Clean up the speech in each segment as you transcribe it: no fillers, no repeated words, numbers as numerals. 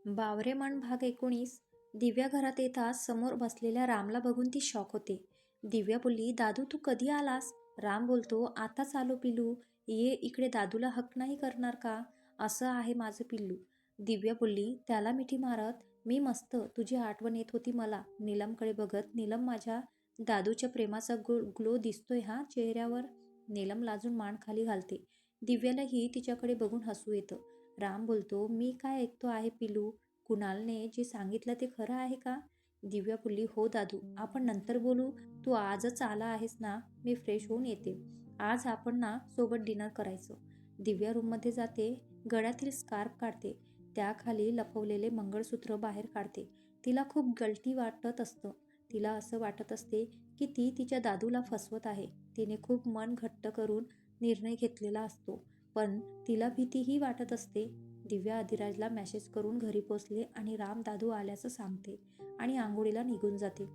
बावरेमन भाग 19. दिव्या घरात येताच समोर बसलेल्या रामला बघून ती शॉक होते. दिव्या बोलली, दादू तू कधी आलास? राम बोलतो, आताच आलो पिल्लू. ये इकडे, दादूला हक नाही करणार का? असं आहे माझं पिल्लू. दिव्या बोलली त्याला मिठी मारत, मी मस्त, तुझी आठवण येत होती मला. नीलमकडे बघत, नीलम माझ्या दादूच्या प्रेमाचा ग्लो दिसतोय हा चेहऱ्यावर. नीलम लाजून मान खाली घालते. दिव्यालाही तिच्याकडे बघून हसू येतं. राम बोलतो, मी काय ऐकतो आहे पिलू? कुणालने जे सांगितलं ते खरं आहे का? दिव्या बोलली, हो दादू, आपण नंतर बोलू. तू आजच आला आहेस ना? मी फ्रेश होऊन येते. आज आपण ना सोबत डिनर करायचं. दिव्या रूममध्ये जाते, गळ्यातील स्कार्फ काढते, त्याखाली लपवलेले मंगळसूत्र बाहेर काढते. तिला खूप गलटी वाटत असतं. तिला असं वाटत असते की ती तिच्या दादूला फसवत आहे. तिने खूप मन घट्ट करून निर्णय घेतलेला असतो, पण तिला भीतीही वाटत असते. दिव्या अधिराजला मेसेज करून घरी पोचले आणि राम दादू आल्याचं सांगते आणि आंघोळीला निघून जाते.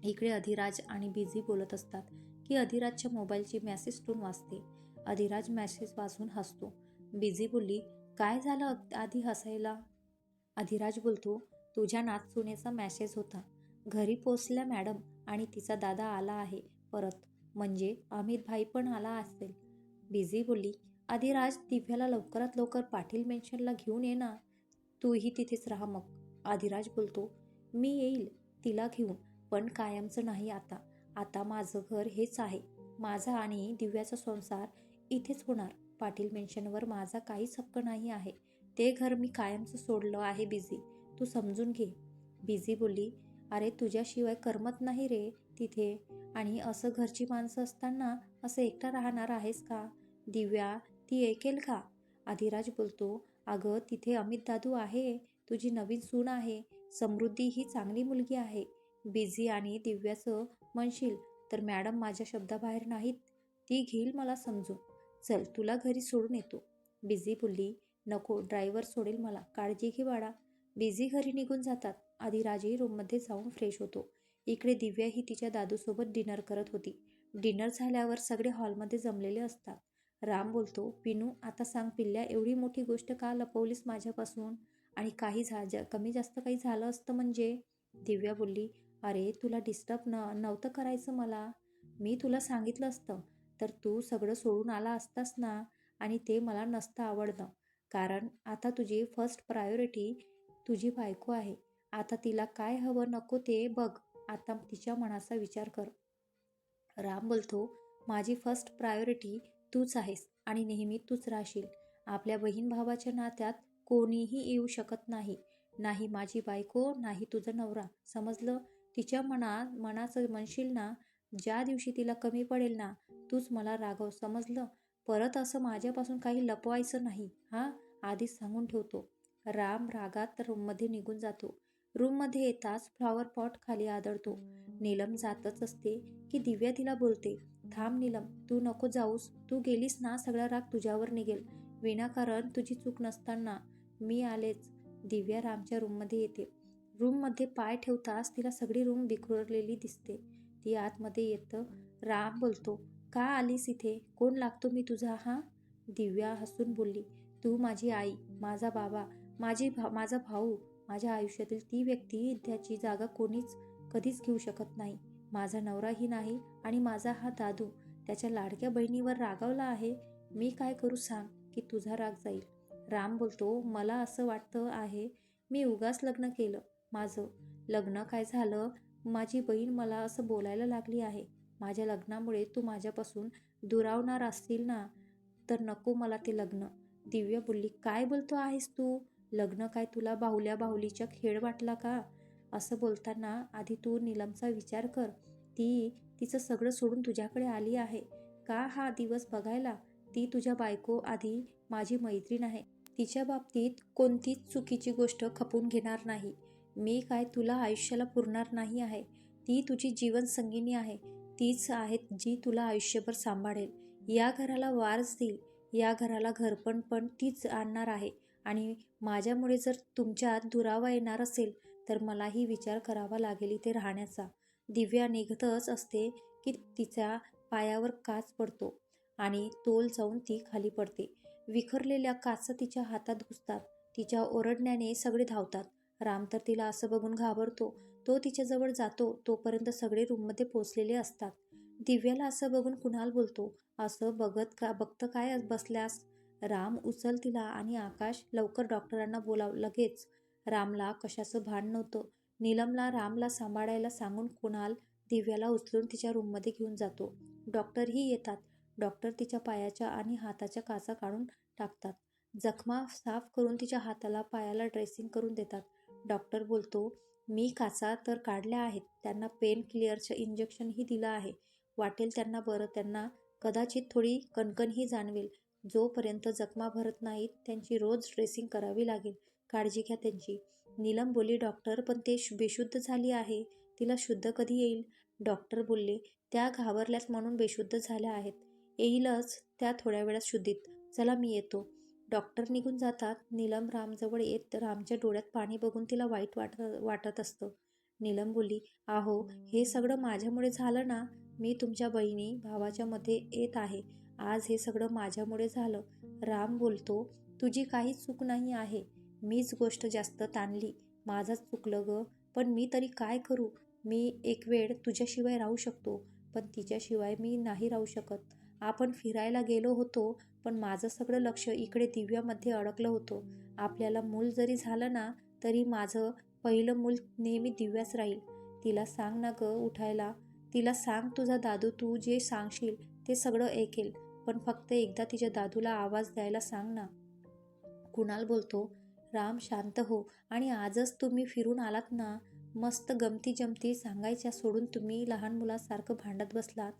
इकडे अधिराज आणि बिझी बोलत असतात की अधिराजच्या मोबाईलची मेसेज टोन वाजते. अधिराज मेसेज वाचून हसतो. बिझी बोलली, काय झालं आधी हसायला? अधिराज बोलतो, तुझ्या नाचसुनेचा मेसेज होता. घरी पोचल्या मॅडम आणि तिचा दादा आला आहे परत, म्हणजे अमित भाई पण आला असेल. बिझी बोलली, अधिराज दिव्याला लवकरात लवकर पाटील मेन्शनला घेऊन ये ना. तूही तिथेच राहा मग. अधिराज बोलतो, मी येईल तिला घेऊन, पण कायमचं नाही आता. आता माझं घर हेच आहे. माझा आणि दिव्याचा संसार इथेच होणार. पाटील मेन्शनवर माझा काहीच हक्क नाही आहे. ते घर मी कायमचं सोडलं आहे बिझी, तू समजून घे. बिझी बोलली, अरे तुझ्याशिवाय करमत नाही रे तिथे, आणि असं घरची माणसं असताना असं एकटा राहणार आहेस का? दिव्या ती ऐकेल का? अधिराज बोलतो, अगं तिथे अमित दादू आहे, तुझी नवीन सून आहे, समृद्धी ही चांगली मुलगी आहे. बिझी आणि दिव्याचं म्हणशील तर मॅडम माझ्या शब्दाबाहेर नाहीत, ती घेईल मला समजून. चल तुला घरी सोडून येतो. बिझी बोलली, नको, ड्रायव्हर सोडेल मला, काळजी घे बाळा. बिझी घरी निघून जातात. अधिराजही रूममध्ये जाऊन फ्रेश होतो. इकडे दिव्या ही तिच्या दादूसोबत डिनर करत होती. डिनर झाल्यावर सगळे हॉलमध्ये जमलेले असतात. राम बोलतो, पिनू आता सांग पिल्ल्या, एवढी मोठी गोष्ट का लपवलीस माझ्यापासून? आणि काही कमी जास्त काही झालं असतं म्हणजे? दिव्या बोलली, अरे तुला डिस्टर्ब नव्हतं करायचं मला. मी तुला सांगितलं असतं तर तू सगळं सोडून आला असतास ना, आणि ते मला नसतं आवडलं. कारण आता तुझी फर्स्ट प्रायोरिटी तुझी बायको आहे. आता तिला काय हवं नको ते बघ. आता तिच्या मनाचा विचार कर. राम बोलतो, माझी फर्स्ट प्रायोरिटी तूच आहेस आणि नेहमी तूच राहशील. आपल्या बहीण भावाच्या नात्यात कोणीही येऊ शकत नाही. नाही माझी बायको, नाही तुझा नवरा, समजलं? तिच्या मनाचं म्हणशील ना, ज्या दिवशी तिला कमी पडेल ना, तूच मला रागव, समजलं? परत असं माझ्यापासून काही लपवायचं नाही हां, आधीच सांगून ठेवतो. राम रागात रूममध्ये निघून जातो. रूममध्ये येताच फ्लॉवर पॉट खाली आदळतो. नीलम जातच असते की दिव्या तिला बोलते, थांब नीलम, तू नको जाऊस, तू गेलीस ना सगळा राग तुझ्यावर निघेल. विनाकारण तुझी चूक नसताना मी आलेच. दिव्या रामच्या रूममध्ये येते. रूममध्ये पाय ठेवताच तिला सगळी रूम बिखरलेली दिसते. ती आतमध्ये येतं. राम बोलतो, का आलीस इथे? कोण लागतो मी तुझा हा? दिव्या हसून बोलली, तू माझी आई, माझा बाबा, माझा भाऊ, माझ्या आयुष्यातील ती व्यक्ती त्याची जागा कोणीच कधीच घेऊ शकत नाही. माझा नवराही नाही, आणि माझा हा दादू त्याच्या लाडक्या बहिणीवर रागावला आहे. मी काय करू सांग की तुझा राग जाईल? राम बोलतो, मला असं वाटतं आहे मी उगाच लग्न केलं. माझं लग्न काय झालं, माझी बहीण मला असं बोलायला लागली आहे. माझ्या लग्नामुळे तू माझ्यापासून दुरावणार असतील ना, तर नको मला ते लग्न. दिव्या बोलली, काय बोलतो आहेस तू? लग्न काय तुला बाहुल्या बाहुलीचा खेळ वाटला का? असं बोलताना आधी तू नीलमचा विचार कर. ती तिचं सगळं सोडून तुझ्याकडे आली आहे का हा दिवस बघायला? ती तुझ्या बायको आधी माझी मैत्रीण आहे. तिच्या बाबतीत कोणतीच चुकीची गोष्ट खपून घेणार नाही. मी काय तुला आयुष्याला पुरणार नाही आहे. ती तुझी जीवनसंगिनी आहे. तीच आहे जी तुला आयुष्यभर सांभाळेल. या घराला वारस देईल. या घराला घरपण पण तीच आणणार आहे. आणि माझ्यामुळे जर तुमच्यात दुरावा येणार असेल तर मलाही विचार करावा लागेल इथे राहण्याचा. दिव्या निघतच असते की तिच्या पायावर काच पडतो आणि तोल जाऊन ती खाली पडते. विखरलेल्या काचा तिच्या हातात घुसतात. तिच्या ओरडण्याने सगळे धावतात. राम तर तिला असं बघून घाबरतो. तो तिच्याजवळ जातो तोपर्यंत सगळे रूममध्ये पोचलेले असतात. दिव्याला असं बघून कुणाल बोलतो, असं बघतं काय बसल्यास? राम उचल तिला आणि आकाश लवकर डॉक्टरांना बोलाव लगेच. रामला कशाचं भान नव्हतं. नीलमला रामला सांभाळायला सांगून कुणाल दिव्याला उचलून तिच्या रूममध्ये घेऊन जातो. डॉक्टरही येतात. डॉक्टर तिच्या पायाच्या आणि हाताच्या काचा काढून टाकतात. जखमा साफ करून तिच्या हाताला पायाला ड्रेसिंग करून देतात. डॉक्टर बोलतो, मी काचा तर काढल्या आहेत. त्यांना पेन क्लिअरचं इंजेक्शनही दिलं आहे. वाटेल त्यांना बरं. त्यांना कदाचित थोडी कणकणही जाणवेल. जोपर्यंत जखमा भरत नाहीत त्यांची रोज ड्रेसिंग करावी लागेल. काळजी घ्या त्यांची. नीलम बोलली, डॉक्टर पण ते बेशुद्ध झाली आहे. तिला शुद्ध कधी येईल? डॉक्टर बोलले, त्या घाबरल्यात म्हणून बेशुद्ध झाल्या आहेत. येईलच त्या थोड्या वेळात शुद्धीत. चला मी येतो. डॉक्टर निघून जातात. नीलम रामजवळ येत रामच्या डोळ्यात पाणी बघून तिला वाईट वाटत असतं. नीलम बोलली, आहो हे सगळं माझ्यामुळे झालं ना. मी तुमच्या बहिणी भावाच्या मध्ये येत आहे. आज हे सगळं माझ्यामुळे झालं. राम बोलतो, तुझी काहीच चूक नाही आहे. मीच गोष्ट जास्त ताणली. माझंच चुकलं ग. पण मी तरी काय करू? मी एक वेळ तुझ्याशिवाय राहू शकतो, पण तिच्याशिवाय मी नाही राहू शकत. आपण फिरायला गेलो होतो, पण माझं सगळं लक्ष इकडे दिव्यामध्ये अडकलं होतं. आपल्याला मूल जरी झालं ना, तरी माझं पहिलं मूल नेहमी दिव्याच राहील. तिला सांग ना ग उठायला. तिला सांग तुझा दादू तू जे सांगशील ते सगळं ऐकेल. पण फक्त एकदा तिच्या दादूला आवाज द्यायला सांग ना. कुणाल बोलतो, राम शांत हो आणि आजच तुम्ही फिरून आलात ना. मस्त गमती जमती सांगायच्या सोडून तुम्ही लहान मुलासारखं भांडत बसलात.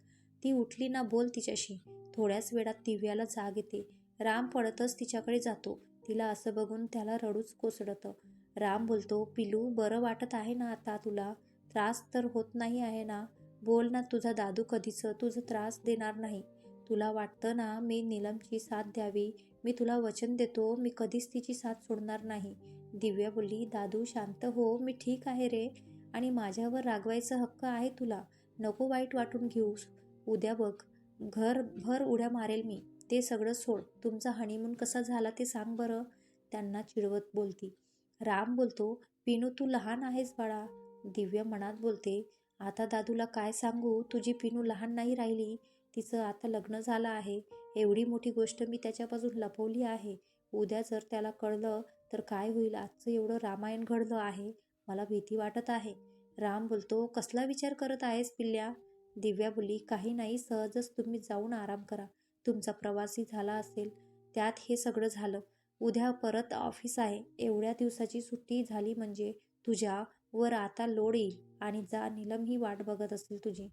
ती उठली ना, बोल तिच्याशी. थोड्याच वेळात दिव्याला जाग येते. राम पळतच तिच्याकडे जातो. तिला असं बघून त्याला रडूच कोसळतं. राम बोलतो, पिलू बरं वाटत आहे ना आता तुला? त्रास तर होत नाही आहे ना? बोल ना, तुझा दादू कधीच तुझा त्रास देणार नाही. तुला वाटतं ना मी नीलमची साथ द्यावी. मी तुला वचन देतो, मी कधीच तिची साथ सोडणार नाही. दिव्या बोलली, दादू शांत हो. मी ठीक आहे रे. आणि माझ्यावर रागवायचा हक्क आहे तुला. नको वाईट वाटून घेऊस. उद्या बघ घरभर उड्या मारेल मी. ते सगळं सोड. तुमचा हनीमून कसा झाला ते सांग बरं. त्यांना चिडवत बोलती. राम बोलतो, पिनू तू लहान आहेस बाळा. दिव्या मनात बोलते, आता दादूला काय सांगू? तुझी पिनू लहान नाही राहिली. तिचं आता लग्न झालं आहे. एवढी मोठी गोष्ट मी त्याच्यापासून लपवली आहे. उद्या जर त्याला कळलं तर काय होईल? आजचं एवढं रामायण घडलं आहे. मला भीती वाटत आहे. राम बोलतो, कसला विचार करत आहेस पिल्ल्या? दिव्या बोलली, काही नाही, सहजच. तुम्ही जाऊन आराम करा. तुमचा प्रवासही झाला असेल, त्यात हे सगळं झालं. उद्या परत ऑफिस आहे. एवढ्या दिवसाची सुट्टी झाली म्हणजे तुझ्या वर आता लोड येईल. आणि जा, नीलम ही वाट बघत असेल तुझी.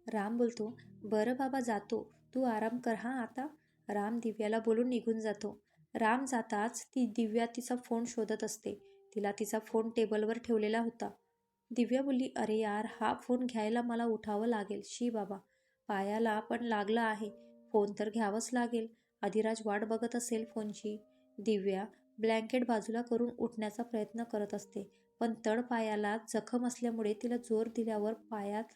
राम बोलतो, बरं बाबा जातो. तू आराम कर हा आता. राम दिव्याला बोलून निघून जातो. राम जाताच ती दिव्या तिचा फोन शोधत असते. तिला तिचा फोन टेबलवर ठेवलेला होता. दिव्या बोलली, अरे यार, हा फोन घ्यायला मला उठावं लागेल. शी बाबा, पायाला पण लागलं आहे. फोन तर घ्यावंच लागेल. अधिराज वाट बघत असेल फोनची. दिव्या ब्लँकेट बाजूला करून उठण्याचा प्रयत्न करत असते, पण तळ पायाला जखम असल्यामुळे तिला जोर दिल्यावर पायात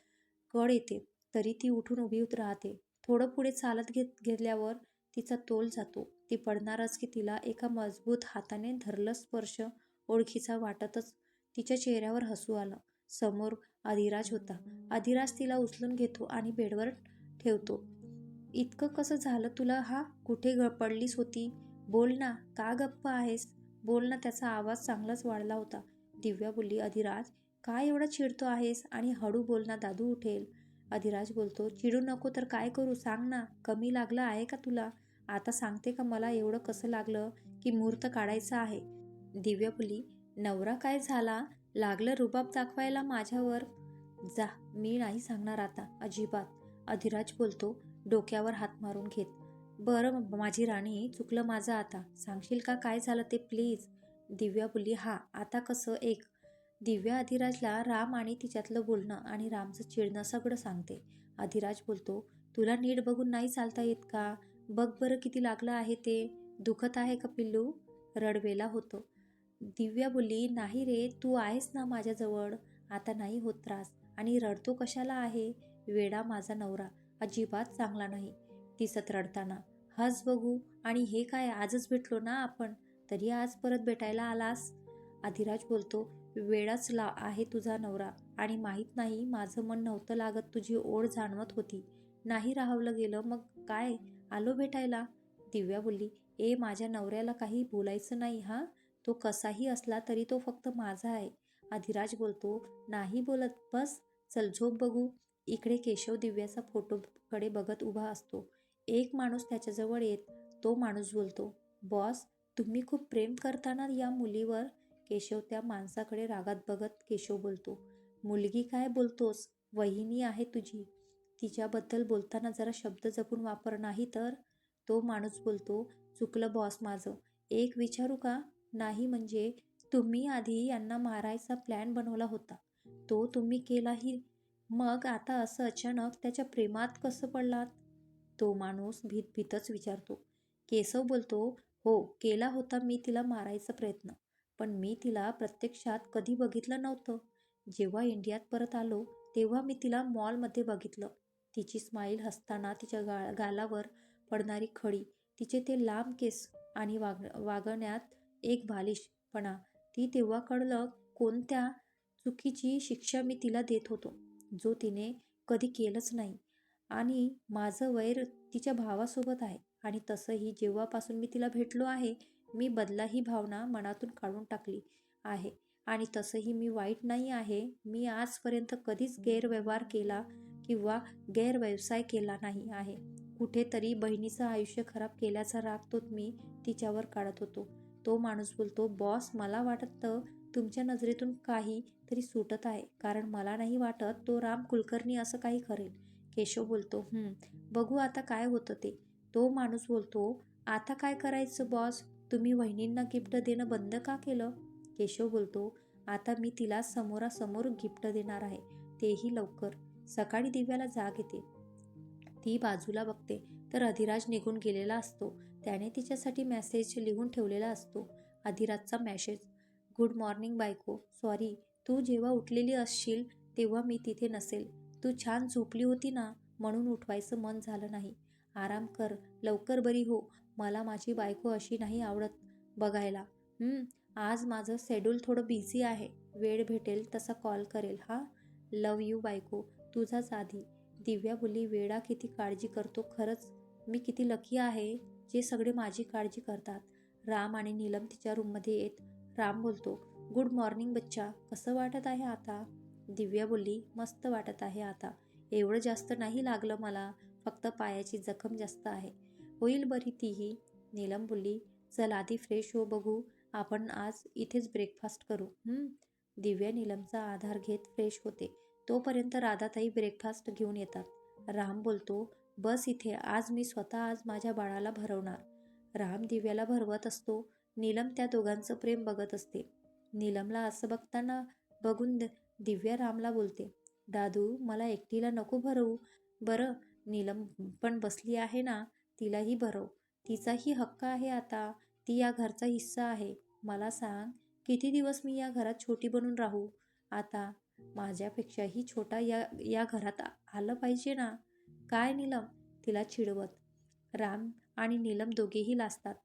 कळ येते. तरी ती उठून उभी राहते. थोडं पुढे चालत गेल्यावर तिचा तोल जातो. ती पडणारच की तिला एका मजबूत हाताने धरलं. स्पर्श ओळखीचा वाटतच तिच्या चेहऱ्यावर हसू आलं. समोर अधिराज होता. अधिराज तिला उचलून घेतो आणि बेडवर ठेवतो. इतकं कसं झालं तुला? हा कुठे पडलीस होती? बोल ना, का गप्प आहेस? बोल ना. त्याचा आवाज चांगलाच वाढला होता. दिव्या बोलली, अधिराज काय एवढा चिडतो आहेस? आणि हळू बोल ना, दादू उठेल. अधिराज बोलतो, चिडू नको तर काय करू सांग ना. कमी लागलं आहे का तुला? आता सांगते का मला एवढं कसं लागलं की मुहूर्त काढायचा आहे. दिव्या बोलली, नवरा काय झाला? लागलं रुबाब दाखवायला माझ्यावर? जा, मी नाही सांगणार आता अजिबात. अधिराज बोलतो, डोक्यावर हात मारून घेत. बरं माझी राणी, चुकलं माझं. आता सांगशील का काय झालं ते प्लीज? दिव्या बोलली, हा आता कसं एक. दिव्या अधिराजला राम आणि तिच्यातलं बोलणं आणि रामचं चिडणं सगळं सांगते. अधिराज बोलतो, तुला नीट बघून नाही चालता येत का? बघ बरं किती लागलं आहे ते. दुखत आहे का पिल्लू? रडवेला होतो. दिव्या बोलली, नाही रे, तू आहेस ना माझ्याजवळ. आता नाही होत त्रास. आणि रडतो कशाला आहे? वेडा माझा नवरा अजिबात चांगला नाही दिसत रडताना. हस बघू. आणि हे काय, आजच भेटलो ना आपण, तरी आज परत भेटायला आलास? अधिराज बोलतो, वेळाच आहे तुझा नवरा, आणि माहीत नाही माझं मन नव्हतं लागत, तुझी ओढ जाणवत होती. नाही राहवलं गेलं, मग काय, आलो भेटायला. दिव्या बोलली, माझ्या नवऱ्याला काही बोलायचं नाही हा. तो कसाही असला तरी तो फक्त माझा आहे. अधिराज बोलतो, नाही बोलत, बस चल झोप बघू. इकडे केशव दिव्याचा फोटोकडे बघत उभा असतो. एक माणूस त्याच्याजवळ येत तो माणूस बोलतो, बॉस, तुम्ही खूप प्रेम करता ना या मुलीवर? केशव त्या माणसाकडे रागात बघत केशव बोलतो, मुलगी काय बोलतोस, वहिनी आहे तुझी. तिच्याबद्दल बोलताना जरा शब्द जपून वापर, नाही तर. तो माणूस बोलतो, चुकलं बॉस माझं. एक विचारू का? नाही म्हणजे, तुम्ही आधी यांना मारायचा प्लॅन बनवला होता, तो तुम्ही केलाही, मग आता असं अचानक त्याच्या प्रेमात कसं पडलात? तो माणूस भीतच विचारतो. केशव बोलतो, हो केला होता मी तिला मारायचा प्रयत्न, पण मी तिला प्रत्यक्षात कधी बघितलं नव्हतं. जेव्हा इंडियात परत आलो तेव्हा मी तिला मॉलमध्ये बघितलं. तिची स्माईल हसताना, तिच्या गालावर पडणारी खडी, तिचे ते लांब केस आणि वागण्यात एक बालिशपणा, ती तेव्हा कळलं कोणत्या चुकीची शिक्षा मी तिला देत होतो, जो तिने कधी केलंच नाही. आणि माझं वैर तिच्या भावासोबत आहे. आणि तसंही जेव्हापासून मी तिला भेटलो आहे, मी बदला ही भावना मनातून काढून टाकली आहे. आणि तसंही मी वाईट नाही आहे. मी आजपर्यंत कधीच गैरव्यवहार केला किंवा गैरव्यवसाय केला नाही आहे. कुठेतरी बहिणीचं आयुष्य खराब केल्याचा राग तो मी तिच्यावर काढत होतो. तो माणूस बोलतो, बॉस, मला वाटतं तुमच्या नजरेतून काही तरी सुटत आहे, कारण मला नाही वाटत तो राम कुलकर्णी असं काही करेल. केशव बोलतो, बघू आता काय होतं ते. तो माणूस बोलतो, आता काय करायचं बॉस? तुम्ही वहिनींना गिफ्ट देणं बंद का केलं? केशव बोलतो, आता मी तिला समोरासमोर गिफ्ट देणार आहे, तेही लवकर. सकाळी दिव्याला जाग येते. ती बाजूला बघते तर अधिराज निघून गेलेला असतो. त्याने तिच्यासाठी मेसेज लिहून ठेवलेला असतो. अधिराजचा मेसेज, गुड मॉर्निंग बायको, सॉरी, तू जेव्हा उठलेली असशील तेव्हा मी तिथे नसेल. तू छान झोपली होती ना, म्हणून उठवायचं मन झालं नाही. आराम कर, लवकर बरी हो. मला माझी बायको अशी नाही आवडत बघायला. आज माझं शेड्यूल थोडं बिझी आहे. वेळ भेटेल तसा कॉल करेल हा. लव यू बायको, तुझाच आधी. दिव्या बोलली, वेडा किती काळजी करतो, खरंच मी किती लकी आहे जे सगळे माझी काळजी करतात. राम आणि नीलम तिच्या रूममध्ये येत. राम बोलतो, गुड मॉर्निंग बच्चा, कसं वाटत आहे आता? दिव्या बोलली, मस्त वाटत आहे आता. एवढं जास्त नाही लागलं मला, फक्त पायाची जखम जास्त आहे, होईल बरी तीही. नीलम बोलली, चल आधी फ्रेश हो बघू, आपण आज इथेच ब्रेकफास्ट करू. दिव्या नीलमचा आधार घेत फ्रेश होते. तोपर्यंत राधाताई ब्रेकफास्ट घेऊन येतात. राम बोलतो, बस इथे, आज मी स्वतः माझ्या बाळाला भरवणार. राम दिव्याला भरवत असतो. नीलम त्या दोघांचं प्रेम बघत असते. नीलमला असं बघताना बघून दिव्या रामला बोलते, दादू, मला एकटीला नको भरवू बरं. नीलम पण बसली आहे ना, तिलाही भरव. तिचाही हक्क आहे आता, ती या घरचा हिस्सा आहे. मला सांग, किती दिवस मी या घरात छोटी बनून राहू? आता माझ्यापेक्षाही छोटा या घरात आलं पाहिजे ना. काय नीलम, तिला चिडवत. राम आणि नीलम दोघेही लाजतात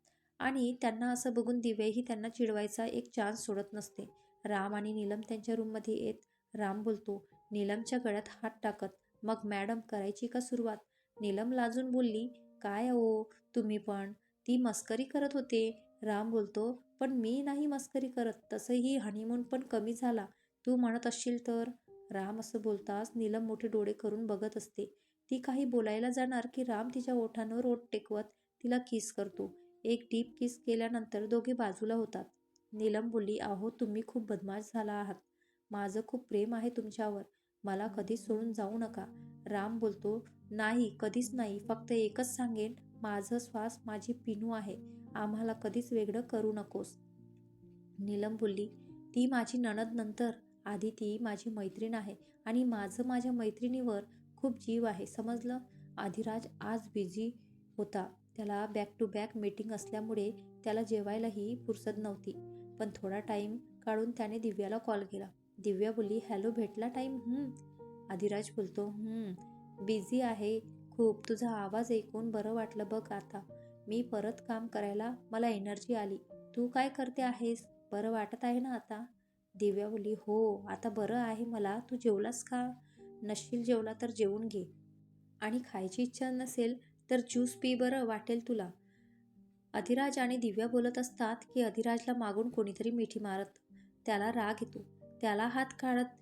आणि त्यांना असं बघून दिव्याही त्यांना चिडवायचा एक चान्स सोडत नसते. राम आणि नीलम त्यांच्या रूममध्ये येत. राम बोलतो, नीलमच्या गळ्यात हात टाकत, मग मॅडम, करायची का सुरुवात? नीलम लाजून बोलली, काय हो तुम्ही पण, ती मस्करी करत होते. राम बोलतो, पण मी नाही मस्करी करत, तसंही हनीमून पण कमी झाला, तू म्हणत असशील तर. राम असं बोलताच नीलम मोठे डोळे करून बघत असते. ती काही बोलायला जाणार की राम तिच्या ओठांवर ओठ टेकवत तिला किस करतो. एक डीप किस केल्यानंतर दोघे बाजूला होतात. नीलम बोलली, अहो तुम्ही खूप बदमाश झाला आहात. माझं खूप प्रेम आहे तुमच्यावर, मला कधीच सोडून जाऊ नका. राम बोलतो, नाही, कधीच नाही, फक्त एकच सांगेन, माझं श्वास माझी पिनू आहे, आम्हाला कधीच वेगळं करू नकोस. नीलम बोलली, ती माझी नणद नंतर, आधी ती माझी मैत्रीण आहे आणि माझं माझ्या मैत्रिणीवर खूप जीव आहे, समजलं? अधिराज आज बिझी होता. त्याला बॅक टू बॅक मीटिंग असल्यामुळे त्याला जेवायलाही फुरसत नव्हती. पण थोडा टाईम काढून त्याने दिव्याला कॉल केला. दिव्या बोलली, हॅलो, भेटला टाईम? अधिराज बोलतो, बिझी आहे खूप. तुझा आवाज ऐकून बरं वाटलं बघ आता. मी परत काम करायला मला एनर्जी आली. तू काय करते आहेस? बरं वाटत आहे ना आता? दिव्या बोलली, हो, आता बरं आहे मला. तू जेवलास का? नसशील जेवला तर जेवून घे. आणि खायची इच्छा नसेल तर ज्यूस पी बरं, वाटेल तुला. अधिराज आणि दिव्या बोलत असतात की अधिराजला मागून कोणीतरी मिठी मारत. त्याला राग येतो. त्याला हात काढत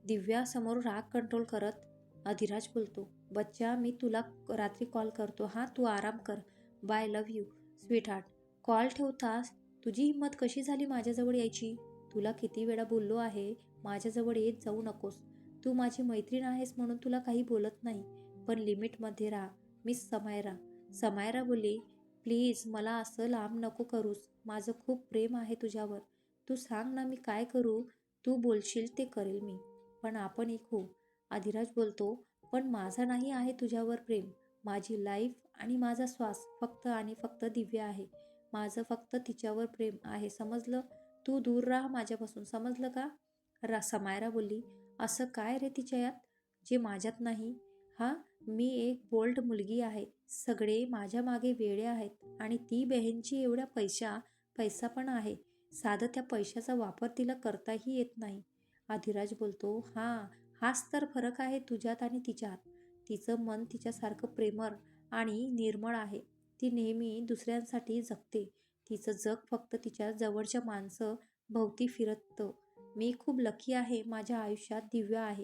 दिव्या समोर राग कंट्रोल करत अधिराज बोलतो, बच्चा मी तुला रात्री कॉल करतो हां, तू आराम कर. Bye, love you sweetheart. Call ठेवतास तुझी हिंमत कशी झाली माझ्याजवळ यायची? तुला किती वेळा बोललो आहे माझ्याजवळ येत जाऊ नकोस. तू माझी मैत्रीण आहेस म्हणून तुला काही बोलत नाही, पण लिमिटमध्ये राहा. मिस समायरा. समायरा बोलली, प्लीज मला असं लांब नको करूस. माझं खूप प्रेम आहे तुझ्यावर. तू सांग ना मी काय करू? तू बोलशील ते करेल मी. पण आपण एक होऊ. अधिराज बोलतो, पण माझा नाही आहे तुझ्यावर प्रेम. माझी लाईफ आणि माझा श्वास फक्त आणि फक्त दिव्या आहे. माझं फक्त तिच्यावर प्रेम आहे, समजलं? तू दूर राहा माझ्यापासून, समजलं का? समायरा बोलली, असं काय रे तिच्यात जे माझ्यात नाही? हा, मी एक बोल्ड मुलगी आहे. सगळे माझ्या मागे वेडे आहेत आणि ती बहीणची एवढ्या पैसा पण आहे. साधं त्या पैशाचा वापर तिला करताही येत नाही. अधिराज बोलतो, हां, हाच तर फरक आहे तुझ्यात आणि तिच्यात. तिचं मन तिच्यासारखं प्रेमळ आणि निर्मळ आहे. ती नेहमी दुसऱ्यांसाठी जगते. तिचं जग फक्त तिच्या जवळच्या माणसं भोवती फिरतं. मी खूप लकी आहे, माझ्या आयुष्यात दिव्या आहे.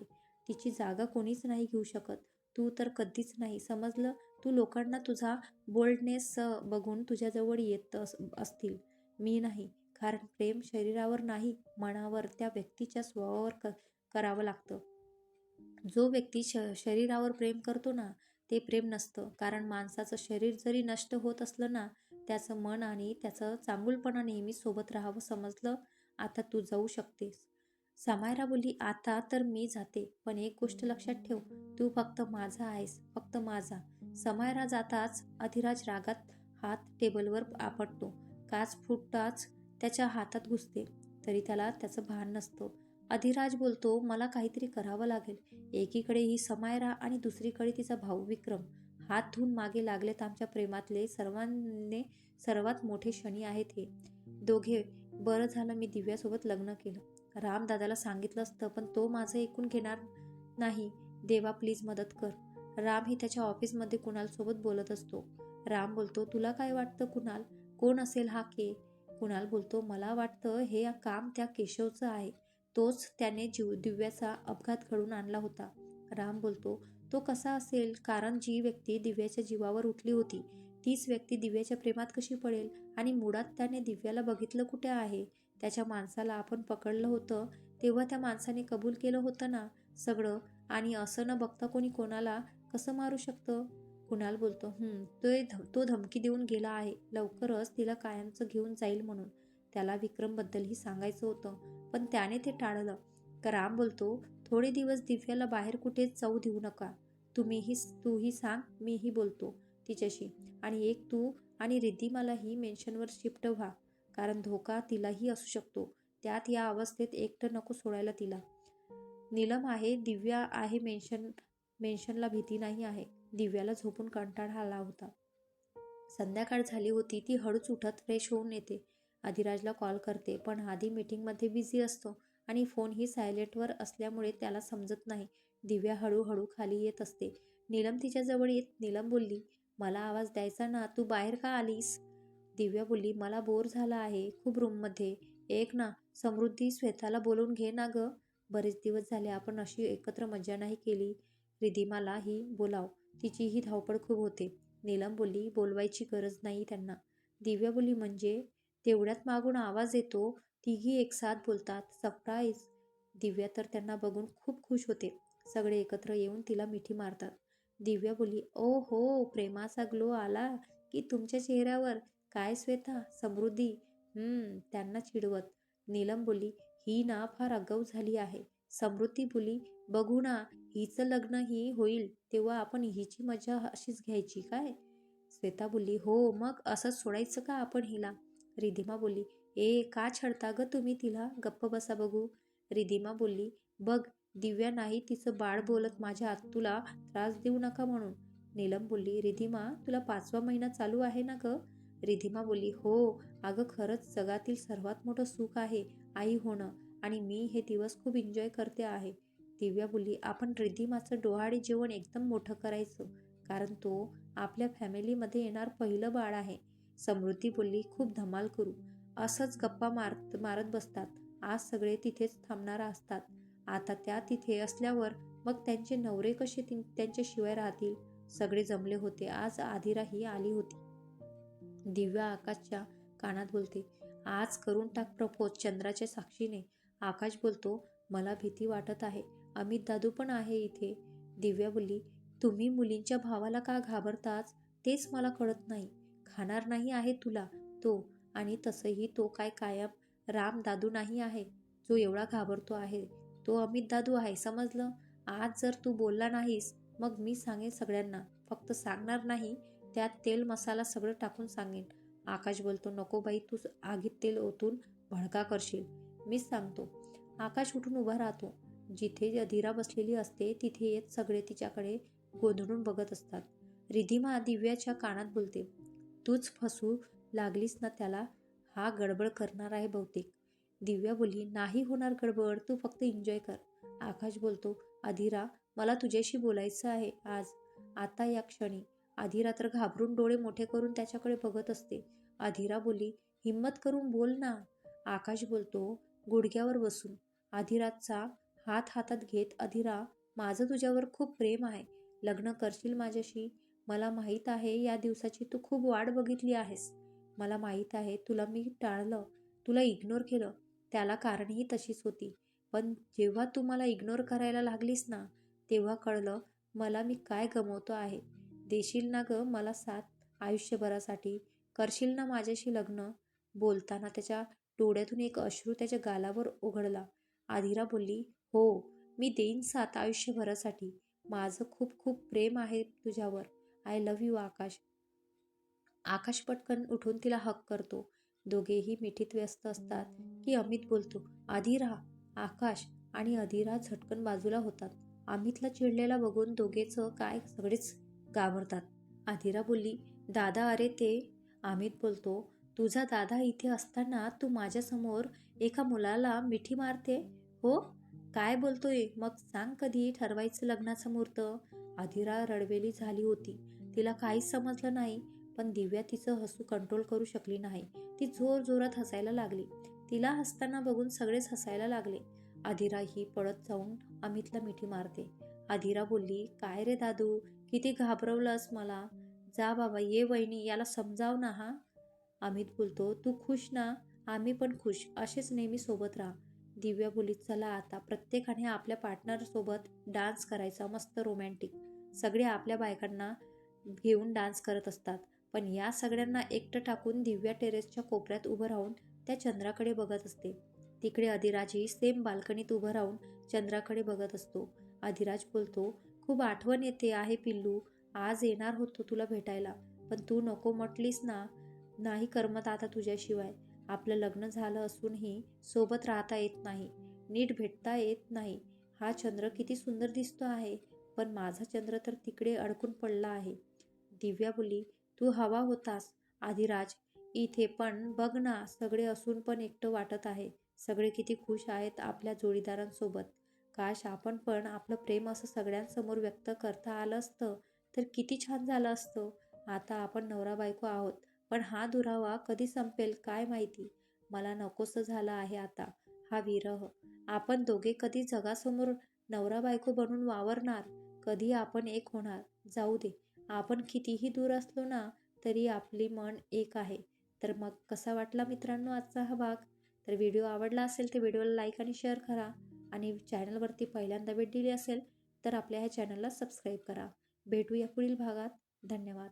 तिची जागा कोणीच नाही घेऊ शकत. तू तर कधीच नाही, समजलं? तू लोकांना तुझा बोल्डनेस बघून तुझ्याजवळ येत असतील, मी नाही. कारण प्रेम शरीरावर नाही, मनावर, त्या व्यक्तीच्या स्वभावावर करावं लागतं. जो व्यक्ती शरीरावर प्रेम करतो ना, ते प्रेम नसतं. कारण माणसाचं शरीर जरी नष्ट होत असलं ना, त्याचं मन आणि त्याचं चांगुलपणा नेहमी सोबत राहावं, समजलं? आता तू जाऊ शकतेस. समायरा बोलली, आता तर मी जाते, पण एक गोष्ट लक्षात ठेव, तू फक्त माझा आहेस, फक्त माझा. समायरा जाताच अधिराज रागात हात टेबलवर आपटतो. काच फुटताच त्याच्या हातात घुसते, तरी त्याला त्याचं भान नसतं. अधिराज बोलतो, मला काहीतरी करावं लागेल. एकीकडे ही समायरा आणि दुसरीकडे तिचा भाऊ विक्रम. हात धुवून मागे लागलेत आमच्या प्रेमातले सर्वात मोठे क्षणी आहेत हे दोघे. बरं झालं मी दिव्यासोबत लग्न केलं. राम दादाला सांगितलं असतं, पण तो माझं ऐकून घेणार नाही. देवा प्लीज मदत कर. राम ही त्याच्या ऑफिसमध्ये कुणाल सोबत बोलत असतो. राम बोलतो, तुला काय वाटतं कुणाल? कोण असेल हा के? कुणाल बोलतो, मला वाटतं हे काम त्या केशवचं आहे. तोच त्याने दिव्याचा अपघात घडवून आणला होता. राम बोलतो, तो कसा असेल? कारण जी व्यक्ती दिव्याच्या जीवावर उठली होती तीच व्यक्ती दिव्याच्या प्रेमात कशी पडेल? आणि मुळात त्याने दिव्याला बघितलं कुठे आहे? त्याच्या माणसाला आपण पकडलं होतं तेव्हा त्या माणसाने कबूल केलं होतं ना सगळं, आणि असं न बघता कोणी कोणाला कसं मारू शकतं? कुणाल बोलतो, तो धमकी देऊन गेला आहे, लवकरच तिला कायमचं घेऊन जाईल म्हणून. त्याला विक्रमबद्दलही सांगायचं होतं, पण त्याने ते टाळलं. राम बोलतो, थोडे दिवस दिव्याला बाहेर कुठेच जाऊ देऊ नका. तूही सांग, मीही बोलतो तिच्याशी. आणि एक तू आणि रिद्धिमालाही मेन्शनवर शिफ्ट व्हा, कारण धोका तिलाही असू शकतो. त्यात या अवस्थेत एकटं नको सोडायला तिला. नीलम आहे, दिव्या आहे, मेन्शनला भीती नाही आहे. दिव्याला झोपून कंटाळा आला होता. संध्याकाळ झाली होती. ती हळूच उठत फ्रेश होऊन येते. अधिराजला कॉल करते, पण आधी मीटिंगमध्ये बिझी असतो आणि फोनही सायलेंटवर असल्यामुळे त्याला समजत नाही. दिव्या हळूहळू खाली येत असते. नीलम तिच्याजवळ येत नीलम बोलली, मला आवाज द्यायचा ना, तू बाहेर का आलीस? दिव्या बोलली, मला बोर झाला आहे खूप रूममध्ये. एक ना, समृद्धी श्वेताला बोलवून घे ना गं. बरेच दिवस झाले आपण अशी एकत्र मजा नाही केली. रिधिमालाही बोलाव, तिचीही धावपळ खूप होते. नीलम बोलली, बोलवायची गरज नाही त्यांना. दिव्या बोलली, म्हणजे? तेवढ्यात मागून आवाज येतो. तिघी एकसाथ बोलतात, सरप्राईज. दिव्या तर त्यांना बघून खूप खुश होते. सगळे एकत्र येऊन तिला मिठी मारतात. दिव्या बोलली, ओ हो, प्रेमाचा ग्लो आला की तुमच्या चेहऱ्यावर. काय श्वेता, समृद्धी? त्यांना चिडवत. नीलम बोलली, ही ना फार आगाऊ झाली आहे. समृद्धी बोलली, बघू ना, हिचं लग्नही होईल तेव्हा आपण हिची मजा अशीच घ्यायची काय? श्वेता बोलली, हो मग असंच सोडायचं का आपण हिला? रिधिमा बोलली, का छळता ग तुम्ही तिला? गप्प बसा बघू. रिधिमा बोलली, बघ, दिव्या नाही तिचं बाळ बोलत माझ्या आत, तुला त्रास देऊ नका म्हणून. नीलम बोलली, रिधिमा तुला 5वा महिना चालू आहे ना ग? रिधिमा बोलली, हो अगं खरंच जगातील सर्वात मोठं सुख आहे आई होणं आणि मी हे दिवस खूप एन्जॉय करते आहे. दिव्या बोलली, आपण रिधिमाचं डोहाळे जेवण एकदम मोठं करायचं कारण तो आपल्या फॅमिलीमध्ये येणार पहिलं बाळ आहे. समृद्धी बोलली, खूप धमाल करू. असंच गप्पा मारत मारत बसतात. आज सगळे तिथेच थांबणार असतात. आता त्या तिथे असल्यावर मग त्यांचे नवरे कसे त्यांच्याशिवाय राहतील. सगळे जमले होते. आज आधिराही आली होती. दिव्या आकाशच्या कानात बोलते, आज करून टाक प्रपोज चंद्राच्या साक्षीने. आकाश बोलतो, मला भीती वाटत आहे. अमित दादू पण आहे इथे. दिव्या बोलली, तुम्ही मुलींच्या भावाला का घाबरताच तेच मला कळत नाही. खाणार नाही आहे तुला तो. आणि तसंही तो काय कायम राम दादू नाही आहे जो एवढा घाबरतो आहे. तो अमित दादू आहे, समजलं. आज जर तू बोलला नाहीस मग मी सांगेन सगळ्यांना. फक्त सांगणार नाही, त्यात तेल मसाला सगळं टाकून सांगेन. आकाश बोलतो, नको बाई, तू आगीत तेल ओतून भडका करशील. मीच सांगतो. आकाश उठून उभा राहतो. जिथे अधीरा बसलेली असते तिथे येत सगळे तिच्याकडे गोंधळून बघत असतात. रिधिमा दिव्याच्या कानात बोलते, तूच फसू लागलीस ना त्याला. हा गडबड करणार आहे बहुतेक. दिव्या बोलली, नाही होणार गडबड, तू फक्त एन्जॉय कर. आकाश बोलतो, अधीरा मला तुझ्याशी बोलायचं आहे आज, आता या क्षणी. अधीरा तर घाबरून डोळे मोठे करून त्याच्याकडे बघत असते. अधीरा बोलली, हिम्मत करून बोल ना. आकाश बोलतो, गुडघ्यावर बसून. अधीराचा हात हातात घेत, अधीरा माझं तुझ्यावर खूप प्रेम आहे. लग्न करशील माझ्याशी. मला माहीत आहे या दिवसाची तू खूप वाट बघितली आहेस. मला माहीत आहे तुला मी टाळलं, तुला इग्नोर केलं. त्याला कारणही तशीच होती. पण जेव्हा तू मला इग्नोर करायला लागलीस ना तेव्हा कळलं मला मी काय गमवतो आहे. देशील ना गं मला साथ आयुष्यभरासाठी. करशील ना माझ्याशी लग्न. बोलताना त्याच्या डोळ्यातून एक अश्रू त्याच्या गालावर ओघळला. आधिरा बोलली, हो मी देईन साथ आयुष्यभरासाठी. माझं खूप खूप प्रेम आहे तुझ्यावर. आय लव्ह यू आकाश. आकाश पटकन उठून तिला हक करतो. दोघेही मिठीत व्यस्त असतात की अमित बोलतो, अधीरा. आकाश आणि अधीरा झटकन बाजूला होतात. अमितला चिडलेला बघून दोघेच काय सगळेच घाबरतात. अधीरा बोलली, दादा अरे ते. अमित बोलतो, तुझा दादा इथे असताना तू माझ्यासमोर एका मुलाला मिठी मारते हो. काय बोलतोय मग, सांग कधी ठरवायचं लग्नाचा मुहूर्त. अधीरा रडवेली झाली होती. तिला काहीच समजलं नाही. पण दिव्या तिचं हसू कंट्रोल करू शकली नाही. ती जोर जोरात हसायला लागली. तिला हसताना बघून सगळेच हसायला लागले. अधीरा ही पळत जाऊन अमितला मिठी मारते. अधीरा बोलली, काय रे दादू, किती घाबरवलंस मला. जा बाबा, ये वहिनी, याला समजाव ना. हा. अमित बोलतो, तू खुश ना. आम्ही पण खुश, असेच नेहमी सोबत राहा. दिव्या बोली, चला आता प्रत्येकाने आपल्या पार्टनर सोबत डान्स करायचा, मस्त रोमॅन्टिक. सगळे आपल्या बायकांना घेऊन डान्स करत असतात. पण या सगळ्यांना एकटं टाकून दिव्या टेरेसच्या कोपऱ्यात उभं राहून त्या चंद्राकडे बघत असते. तिकडे अधिराजही सेम बाल्कनीत उभं राहून चंद्राकडे बघत असतो. अधिराज बोलतो, खूप आठवण येते आहे पिल्लू. आज येणार होतो तुला भेटायला, पण तू नको म्हटलीस ना. नाही करमत आता तुझ्याशिवाय. आपलं लग्न झालं असूनही सोबत राहता येत नाही, नीट भेटता येत नाही. हा चंद्र किती सुंदर दिसतो आहे, पण माझा चंद्र तर तिकडे अडकून पडला आहे. दिव्या बोली, तू हवा होतास आधिराज इथे, पण बघ ना सगळे असून पण एकटं वाटत आहे. सगळे किती खुश आहेत आपल्या जोडीदारांसोबत. काश आपण पण आपलं प्रेम असं सगळ्यांसमोर व्यक्त करता आलं असतं तर किती छान झालं असतं. आता आपण नवरा बायको आहोत, पण हा दुरावा कधी संपेल काय माहिती. मला नकोसं झालं आहे आता हा विरह. आपण दोघे कधी जगासमोर नवरा बायको बनून वावरणार, कधी आपण एक होणार. जाऊ दे, आपण कितीही दूर असलो ना तरी आपली मन एक आहे. तर मग कसा वाटला मित्रांनो आजचा हा भाग. तर व्हिडिओ आवडला असेल तर व्हिडिओला लाईक आणि शेअर करा. आणि चॅनलवरती पहिल्यांदा भेट दिली असेल तर आपल्या ह्या चॅनलला सबस्क्राईब करा. भेटूया पुढील भागात. धन्यवाद.